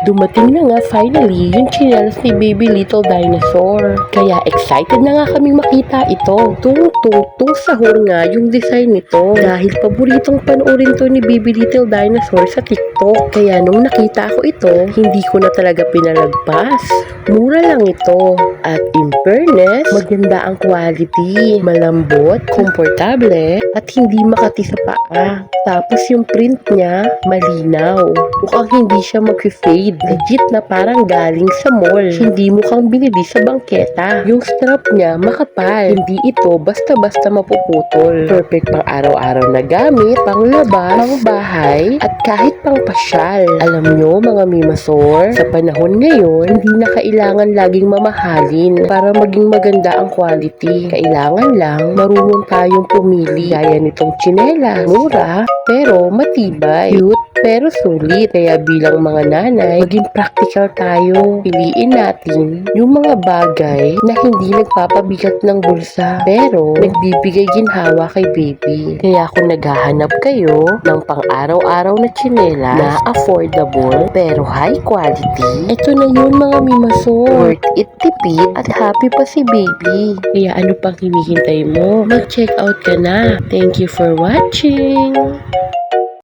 Dumating na nga finally yung chinelas ni Baby Little Dinosaur. Kaya excited na nga kaming makita ito. Tung sahur nga yung design nito. Dahil paboritong panoorin to ni Baby Little Dinosaur sa TikTok. Kaya nung nakita ko ito, hindi ko na talaga pinalagpas. Mura lang ito. At in fairness, maganda ang quality. Malambot, komportable, at hindi makati sa paa. Tapos yung print niya, malinaw. Mukhang hindi siya mag-fade. Legit na parang galing sa mall. Hindi mukhang binili sa bangketa. Yung strap niya, makapal. Hindi ito basta-basta mapuputol. Perfect pang araw-araw na gamit, pang labas, pang bahay, at kahit pang pasyal. Alam nyo mga mimasor, sa panahon ngayon, hindi na kailangan laging mamahalin para maging maganda ang quality. Kailangan lang marunong tayong pumili. Gaya nitong tsinelas. Mura, pero matibay. Cute, pero sulit. Kaya bilang mga nanay, maging practical tayo. Piliin natin yung mga bagay na hindi nagpapabigat ng bulsa, pero nagbibigay ginhawa kay baby. Kaya kung naghahanap kayo ng pang-araw-araw na tsinela na affordable pero high quality, ito na yun mga mimaso. Worth it tipid at happy pa si baby. Kaya ano pang hinihintay mo? Mag-check out ka na. Thank you for watching!